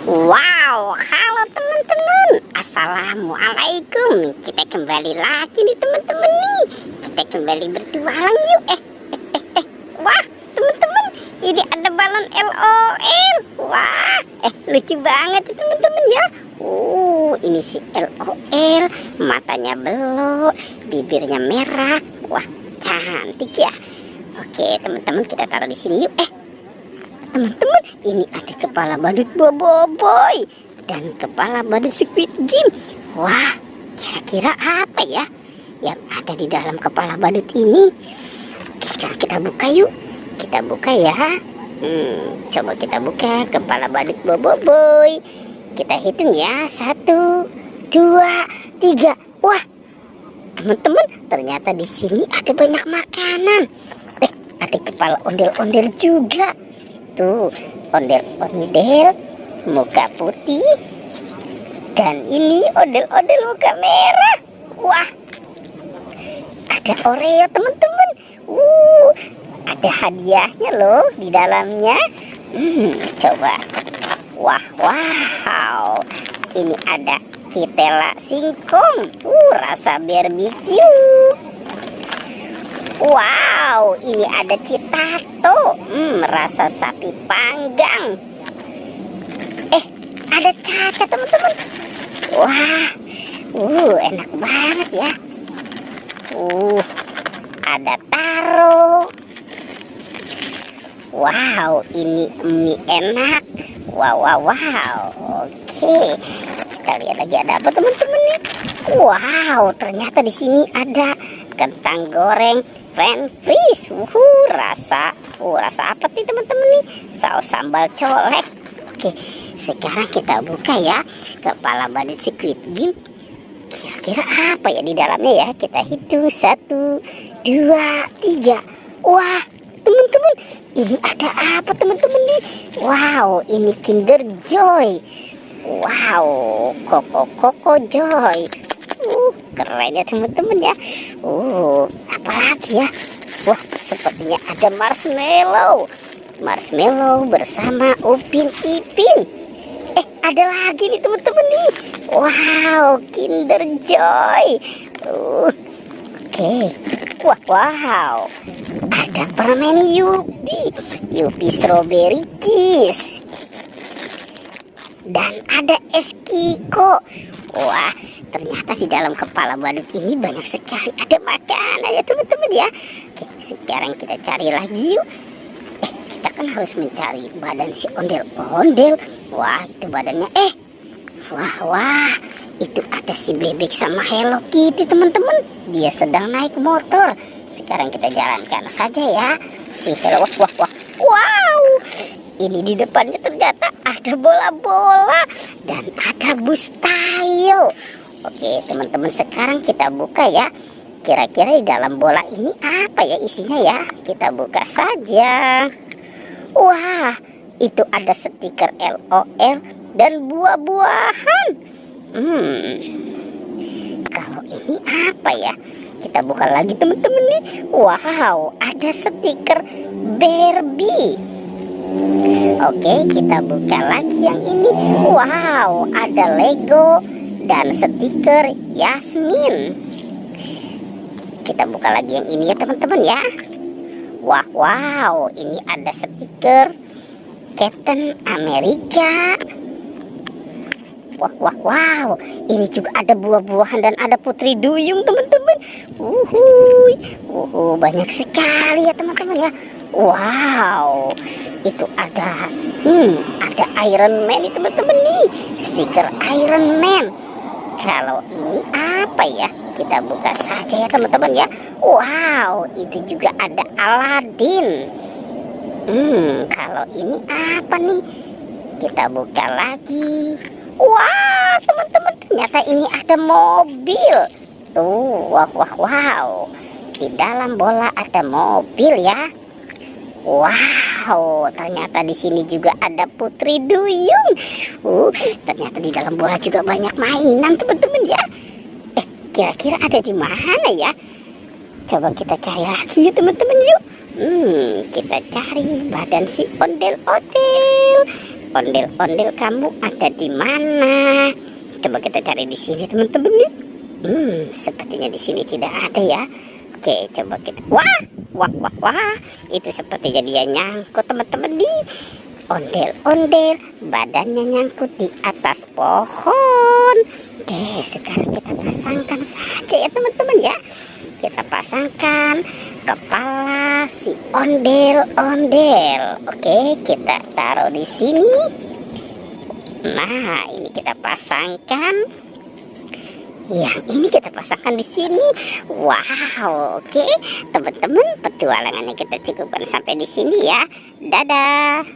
Wow, halo teman-teman. Assalamualaikum. Kita kembali lagi nih teman-teman nih. Kita kembali bertualang yuk. Wah, teman-teman, ini ada balon LOL. Wah, lucu banget ya teman-teman ya. Ini si LOL, matanya belok, bibirnya merah. Wah, cantik ya. Oke, teman-teman, kita taruh di sini yuk. Teman-teman, ini ada kepala badut Boboiboy dan kepala badut Squid Game. Wah, kira-kira apa ya yang ada di dalam kepala badut ini? Oke, sekarang kita buka yuk. Kita buka ya. Coba kita buka kepala badut Boboiboy. Kita hitung ya. 1, 2, 3. Wah, teman-teman, ternyata di sini ada banyak makanan. Ada kepala ondel-ondel juga. Tuh, ondel-ondel muka putih, dan ini ondel-ondel muka merah. Wah, ada Oreo teman-teman. Ada hadiahnya loh di dalamnya. Coba. Wow, ini ada ketela singkong. Rasa barbecue. Wow, ini ada citato, rasa sapi panggang. Ada caca teman-teman. Wah, enak banget ya. Ada taro. Wow, ini mie enak. Wow. Oke, kita lihat lagi ada apa teman-teman nih. Wow, ternyata di sini ada kentang goreng French fries. Rasa apa nih teman-teman nih? Saus sambal colek. Oke, sekarang kita buka ya kepala badut Squid Game. Kira-kira apa ya di dalamnya ya? Kita hitung 1, 2, 3. Wah, teman-teman, ini ada apa teman-teman nih? Wow, ini Kinder Joy. Wow, Koko Joy. Keren ya teman-teman ya. Apalagi ya? Wah, sepertinya ada marshmallow bersama Upin Ipin. Ada lagi nih teman-teman nih. Wow, Kinder Joy. Oke. Wow, ada permen Yupi Strawberry Kiss, dan ada es Kiko. Wah, ternyata di dalam kepala badut ini banyak sekali ada makanan ya teman-teman ya. Oke, sekarang kita cari lagi yuk. Kita kan harus mencari badan si ondel-ondel. Wah, itu badannya. Wah, itu ada si bebek sama Hello Kitty teman-teman. Dia sedang naik motor. Sekarang kita jalankan saja ya. Si Hello. Wow, ini di depannya ternyata ada bola-bola dan ada bus tayo. Oke teman-teman, sekarang kita buka ya. Kira-kira di dalam bola ini apa ya isinya ya? Kita buka saja. Wah, itu ada stiker LOL dan buah-buahan. Kalau ini apa ya? Kita buka lagi teman-teman nih. Wow, ada stiker Barbie. Oke, kita buka lagi yang ini. Wow, ada Lego dan stiker Yasmin. Kita buka lagi yang ini ya teman-teman ya. Wow, ini ada stiker Captain America. Wow, ini juga ada buah-buahan dan ada Putri Duyung teman-teman. Banyak sekali ya teman-teman ya. Wow, itu ada Iron Man nih teman-teman nih, stiker Iron Man. Kalau ini apa ya? Kita buka saja ya teman-teman ya. Wow, itu juga ada Aladdin. Kalau ini apa nih? Kita buka lagi. Wah, teman-teman, ternyata ini ada mobil. Tuh, wow. Di dalam bola ada mobil ya. Wow, ternyata di sini juga ada Putri Duyung. Ternyata di dalam bola juga banyak mainan teman-teman ya. Kira-kira ada di mana ya? Coba kita cari lagi ya teman-teman yuk. Kita cari badan si ondel-ondel. Ondel-ondel kamu ada di mana? Coba kita cari di sini teman-teman nih. Sepertinya di sini tidak ada ya. Oke, coba kita. Wah, wah, wah, wah. Itu sepertinya dia nyangkut teman-teman nih. Ondel-ondel, badannya nyangkut di atas pohon. Oke, sekarang kita pasangkan saja ya teman-teman ya. Kita pasangkan kepala si ondel-ondel. Oke, kita taruh di sini. Nah, ini kita pasangkan. Yang ini kita pasangkan di sini. Wow, oke, teman-teman, petualangannya kita cukupkan sampai di sini ya. Dadah.